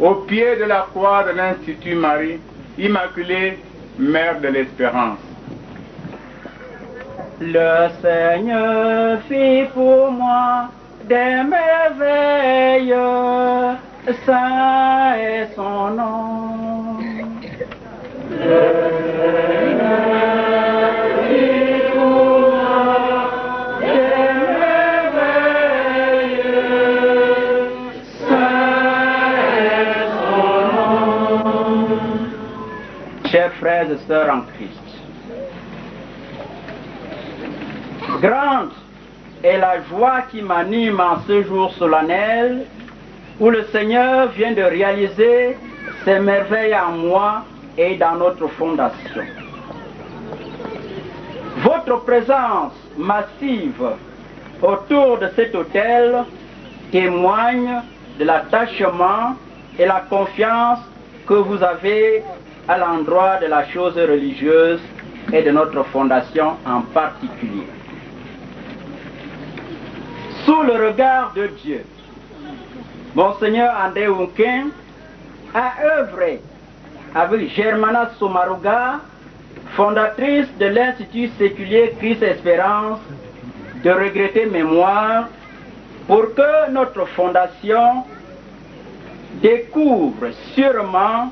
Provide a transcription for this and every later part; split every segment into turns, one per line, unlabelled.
au pied de la croix de l'Institut Marie, Immaculée, Mère de l'Espérance.
Le Seigneur fit pour moi des merveilles, saint est son nom. Le Seigneur fit pour moi des merveilles, saint est son nom. Chers frères et sœurs en Christ, grande est la joie qui m'anime en ce jour solennel où le Seigneur vient de réaliser ses merveilles en moi et dans notre fondation. Votre présence massive autour de cet autel témoigne de l'attachement et la confiance que vous avez à l'endroit de la chose religieuse et de notre fondation en particulier. Sous le regard de Dieu, Monseigneur André Ounquin a œuvré avec Germana Sommaruga, fondatrice de l'Institut séculier Christ Espérance, de regretter mémoire, pour que notre fondation découvre sûrement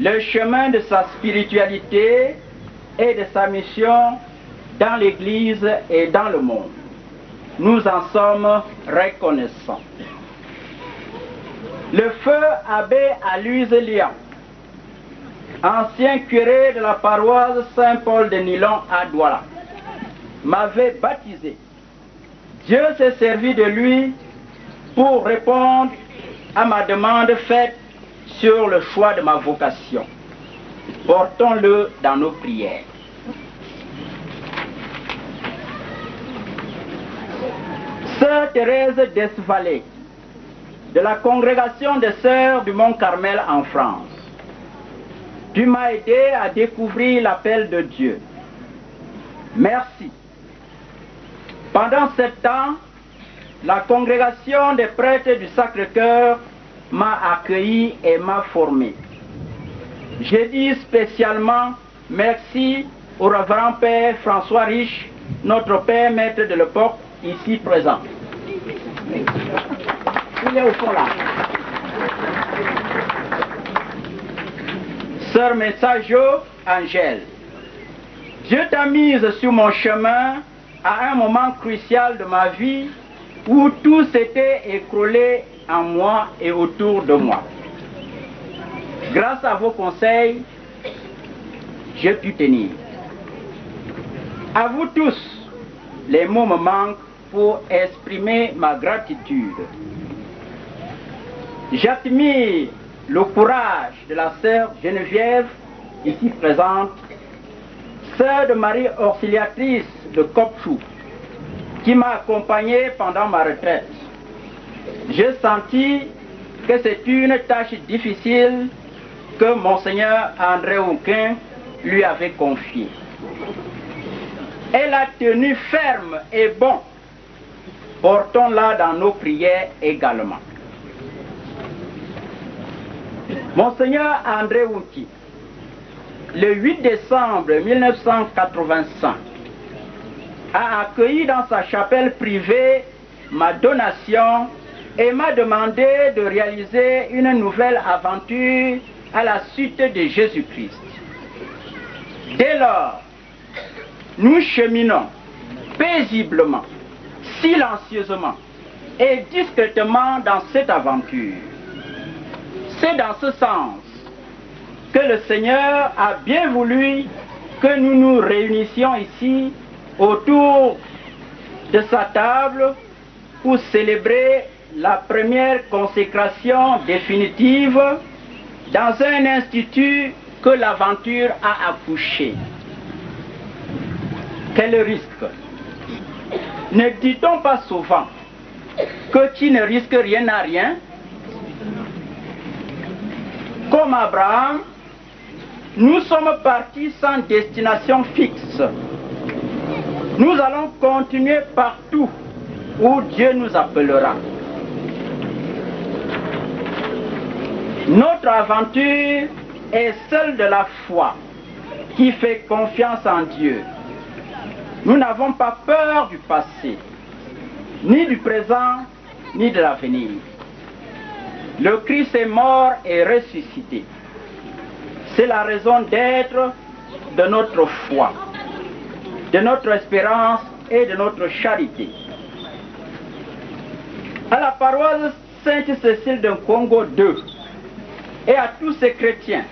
le chemin de sa spiritualité et de sa mission dans l'Église et dans le monde. Nous en sommes reconnaissants. Le feu abbé Aloys Lian, ancien curé de la paroisse Saint-Paul de Nilon à Douala, m'avait baptisé. Dieu s'est servi de lui pour répondre à ma demande faite sur le choix de ma vocation. Portons-le dans nos prières. Sœur Thérèse Desvallées, de la congrégation des Sœurs du Mont Carmel en France, tu m'as aidé à découvrir l'appel de Dieu. Merci. Pendant 7 ans, la congrégation des prêtres du Sacré-Cœur m'a accueilli et m'a formé. Je dis spécialement merci au révérend Père François Riche, notre Père maître de l'époque, ici présent. Il est au fond là. Sœur Messaggio Angèle, Dieu t'a mise sur mon chemin à un moment crucial de ma vie où tout s'était écroulé en moi et autour de moi. Grâce à vos conseils, j'ai pu tenir. À vous tous, les mots me manquent pour exprimer ma gratitude. J'admire le courage de la sœur Geneviève, ici présente, sœur de Marie Auxiliatrice de Copchou, qui m'a accompagné pendant ma retraite. J'ai senti que c'est une tâche difficile que Monseigneur André Ounquin lui avait confiée. Elle a tenu ferme et bon. Portons-la dans nos prières également. Monseigneur André Ounquin, le 8 décembre 1985, a accueilli dans sa chapelle privée ma donation et m'a demandé de réaliser une nouvelle aventure à la suite de Jésus-Christ. Dès lors, nous cheminons paisiblement, silencieusement et discrètement dans cette aventure. C'est dans ce sens que le Seigneur a bien voulu que nous nous réunissions ici autour de sa table pour célébrer la première consécration définitive dans un institut que l'aventure a accouché. Quel risque! Ne dit-on pas souvent que qui ne risque rien n'a rien? Comme Abraham, nous sommes partis sans destination fixe. Nous allons continuer partout où Dieu nous appellera. Notre aventure est celle de la foi qui fait confiance en Dieu. Nous n'avons pas peur du passé, ni du présent, ni de l'avenir. Le Christ est mort et ressuscité. C'est la raison d'être de notre foi, de notre espérance et de notre charité. À la paroisse Sainte-Cécile de Congo II et à tous ces chrétiens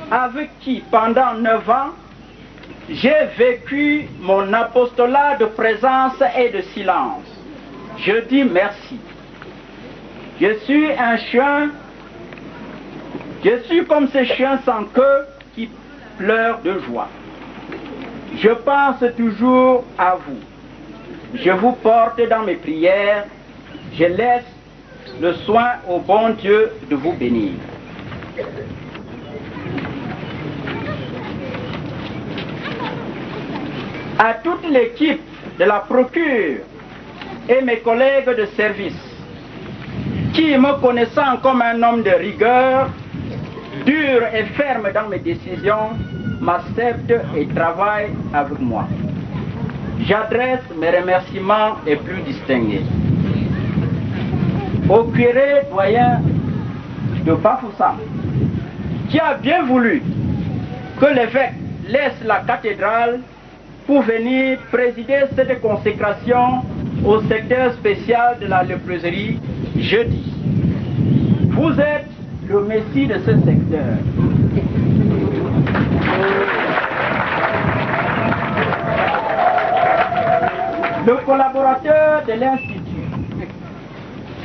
avec qui pendant 9 ans j'ai vécu mon apostolat de présence et de silence, je dis merci. Je suis comme ces chiens sans queue qui pleurent de joie. Je pense toujours à vous. Je vous porte dans mes prières. Je laisse le soin au bon Dieu de vous bénir. À toute l'équipe de la procure et mes collègues de service, qui, me connaissant comme un homme de rigueur, dur et ferme dans mes décisions, m'acceptent et travaillent avec moi. J'adresse mes remerciements les plus distingués au curé doyen de Bafoussam, qui a bien voulu que l'évêque laisse la cathédrale pour venir présider cette consécration au secteur spécial de la léproserie jeudi. Vous êtes le messie de ce secteur. Le collaborateur de l'Institut.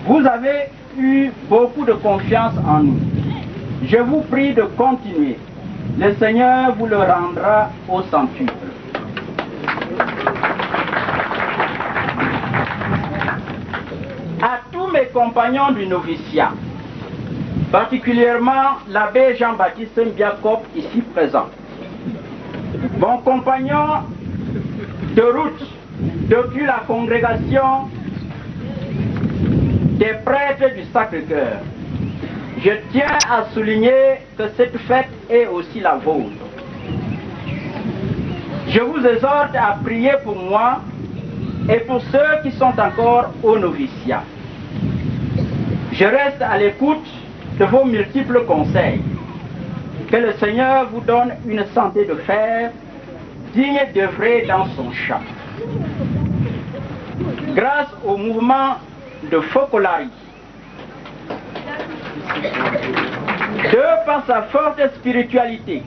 Vous avez eu beaucoup de confiance en nous. Je vous prie de continuer. Le Seigneur vous le rendra au centuple. À tous mes compagnons du noviciat, particulièrement l'abbé Jean-Baptiste Mbiakop ici présent, mon compagnon de route depuis la congrégation des prêtres du Sacré-Cœur, je tiens à souligner que cette fête est aussi la vôtre. Je vous exhorte à prier pour moi et pour ceux qui sont encore au noviciat. Je reste à l'écoute de vos multiples conseils. Que le Seigneur vous donne une santé de fer, digne d'œuvrer dans son champ. Grâce au mouvement de Focolari, de par sa forte spiritualité,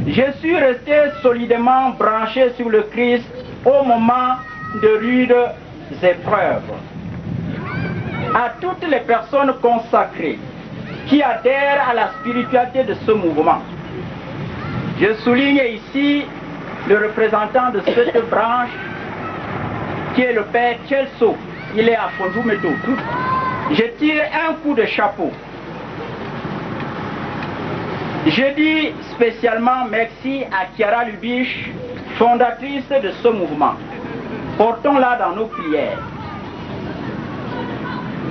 je suis resté solidement branché sur le Christ au moment de rudes épreuves. À toutes les personnes consacrées qui adhèrent à la spiritualité de ce mouvement, je souligne ici le représentant de cette branche qui est le père Tchelso. Il est à Fondoumeto. Je tire un coup de chapeau. Je dis spécialement merci à Chiara Lubich, fondatrice de ce mouvement. Portons-la dans nos prières.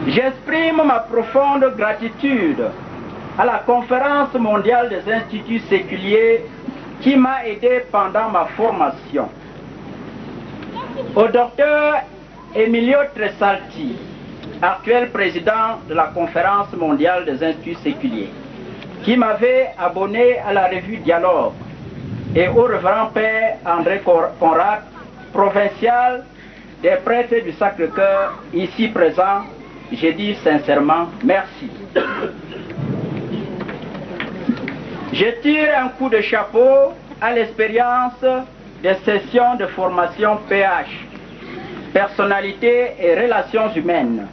J'exprime ma profonde gratitude à la Conférence mondiale des instituts séculiers qui m'a aidé pendant ma formation. Au docteur Emilio Tresalti, actuel président de la Conférence mondiale des instituts séculiers, qui m'avait abonné à la revue Dialogue, et au révérend père André Conrad, provincial des prêtres du Sacré-Cœur, ici présent, j'ai dit sincèrement merci. Je tire un coup de chapeau à l'expérience des sessions de formation PH, personnalité et relations humaines,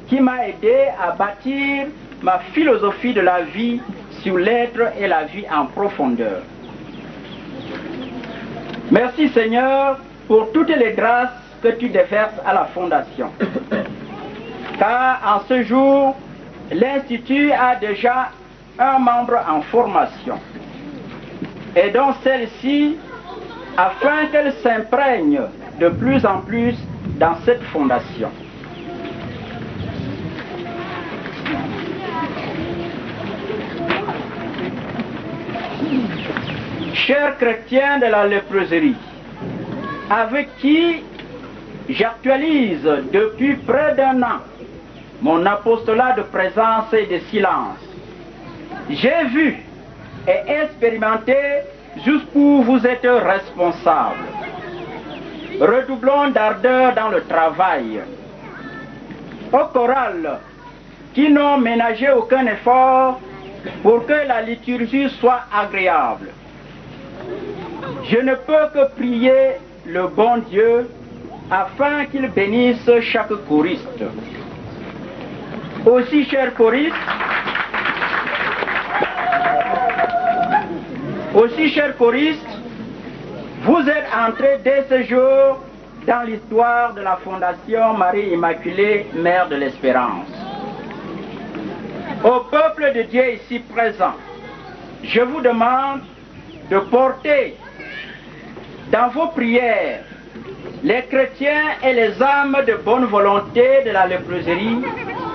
qui m'a aidé à bâtir ma philosophie de la vie sur l'être et la vie en profondeur. Merci Seigneur pour toutes les grâces que tu déverses à la Fondation. Car en ce jour, l'Institut a déjà un membre en formation. Et donc celle-ci, afin qu'elle s'imprègne de plus en plus dans cette fondation. chers chrétiens de la léproserie, avec qui j'actualise depuis près d'un an mon apostolat de présence et de silence, j'ai vu et expérimenté jusqu'où vous êtes responsables. Redoublons d'ardeur dans le travail. Au choral, qui n'ont ménagé aucun effort pour que la liturgie soit agréable. Je ne peux que prier le bon Dieu afin qu'il bénisse chaque choriste. Aussi, chers choristes, vous êtes entrés dès ce jour dans l'histoire de la Fondation Marie Immaculée, Mère de l'Espérance. Au peuple de Dieu ici présent, je vous demande de porter dans vos prières les chrétiens et les âmes de bonne volonté de la léproserie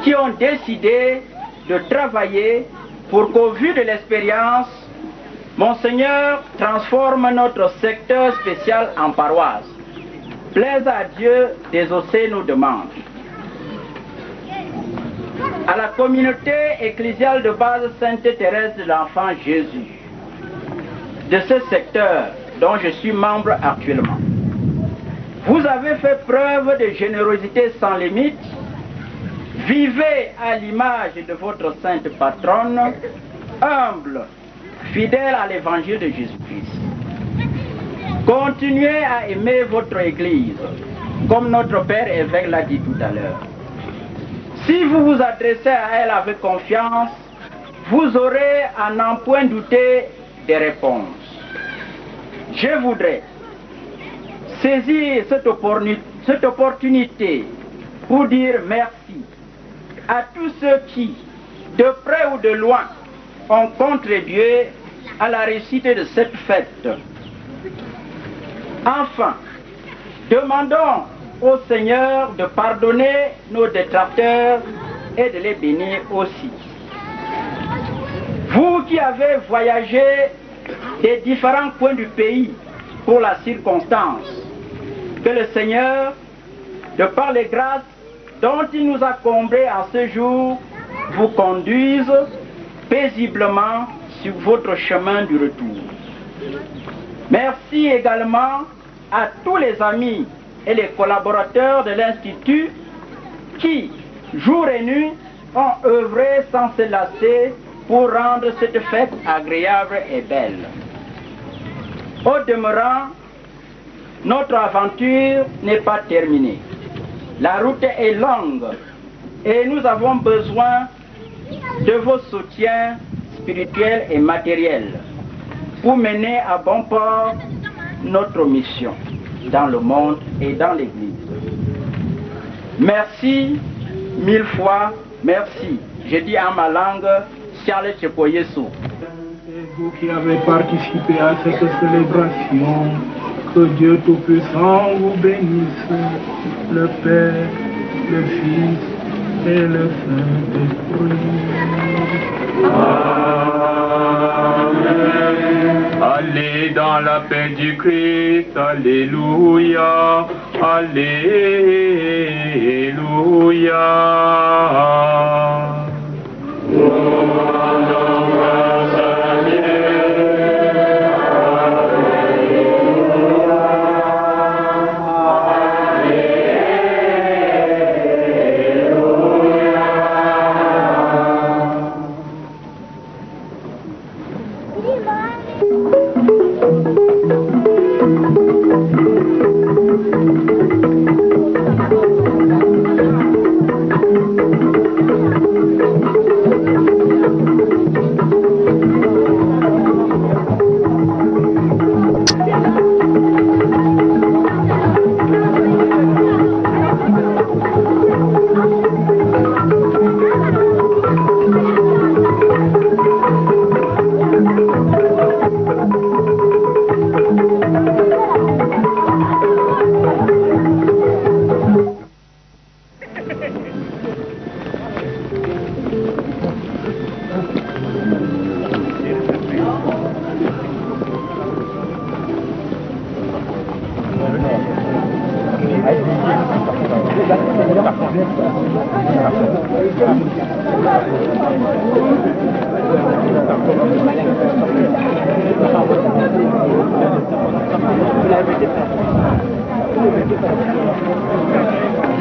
qui ont décidé de travailler pour qu'au vu de l'expérience, Monseigneur transforme notre secteur spécial en paroisse. Plaise à Dieu d'exaucer nos demandes. À la communauté ecclésiale de base Sainte-Thérèse de l'Enfant Jésus, de ce secteur dont je suis membre actuellement. Vous avez fait preuve de générosité sans limite. Vivez à l'image de votre sainte patronne, humble, fidèle à l'évangile de Jésus-Christ. Continuez à aimer votre Église, comme notre Père évêque l'a dit tout à l'heure. Si vous vous adressez à elle avec confiance, vous aurez à n'en point douter des réponses. Je voudrais saisir cette opportunité pour dire merci à tous ceux qui, de près ou de loin, ont contribué à la réussite de cette fête. Enfin, demandons au Seigneur de pardonner nos détracteurs et de les bénir aussi. Vous qui avez voyagé des différents coins du pays pour la circonstance, que le Seigneur, de par les grâces dont il nous a comblés en ce jour, vous conduise paisiblement sur votre chemin du retour. Merci également à tous les amis et les collaborateurs de l'Institut qui, jour et nuit, ont œuvré sans se lasser pour rendre cette fête agréable et belle. Au demeurant, notre aventure n'est pas terminée. La route est longue et nous avons besoin de vos soutiens spirituels et matériels pour mener à bon port notre mission dans le monde et dans l'Église. Merci, mille fois, merci. Je dis en ma langue, Charles Chepoyesu.
Et vous qui avez participé à cette célébration, que Dieu Tout-Puissant vous bénisse, le Père, le Fils et le Saint-Esprit.
Amen. Allez dans la paix du Christ, alléluia, alléluia.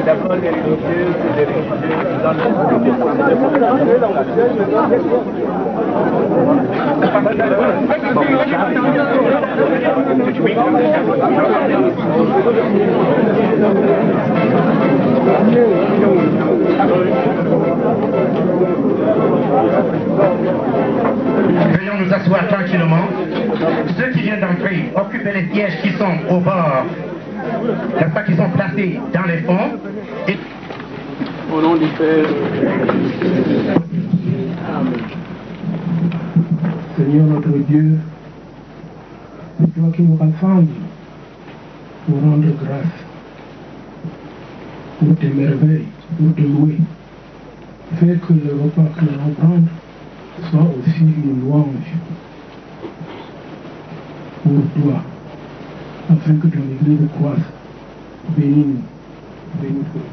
D'abord les religieuses et les religieuses dans
Veuillons nous asseoir tranquillement. Ceux qui viennent d'entrer, occupez les sièges qui sont au bord, n'est-ce pas, qui sont placés dans les fonds. Et...
Au nom du Père.
Seigneur notre Dieu, c'est toi qui nous rassembles pour rendre grâce, pour tes merveilles, pour te louer. Fais que le repas que nous allons prendre soit aussi une louange pour toi, afin que ton Église croisse. Bénis-nous, bénis-toi,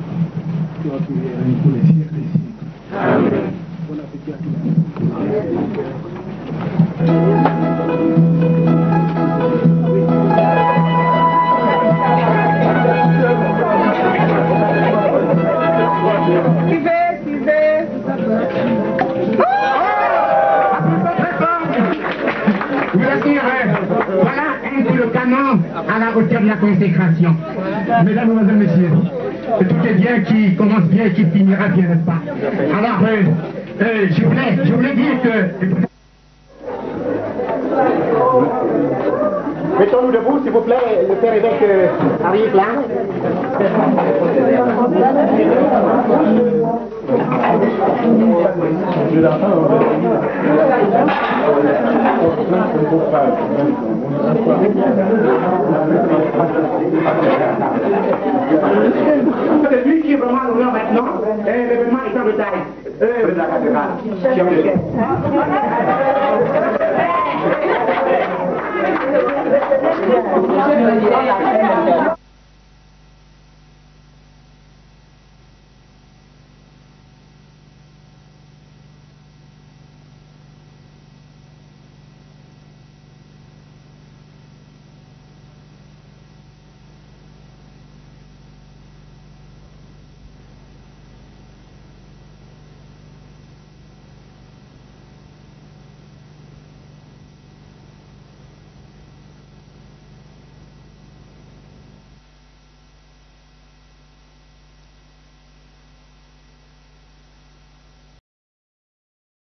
toi qui es règne pour les siècles des siècles. Amen. Bon appétit à tous.
Voilà un coup de canon à la hauteur de la consécration. Mesdames, Mesdemoiselles, Messieurs, tout est bien qui commence bien et qui finira bien, n'est-ce pas? Alors, je voulais dire que... Mettons-nous debout, s'il vous plaît, le père évêque arrive là. C'est lui qui est vraiment l'honneur maintenant, l'événement est en détail. De la cathédrale. Thank you.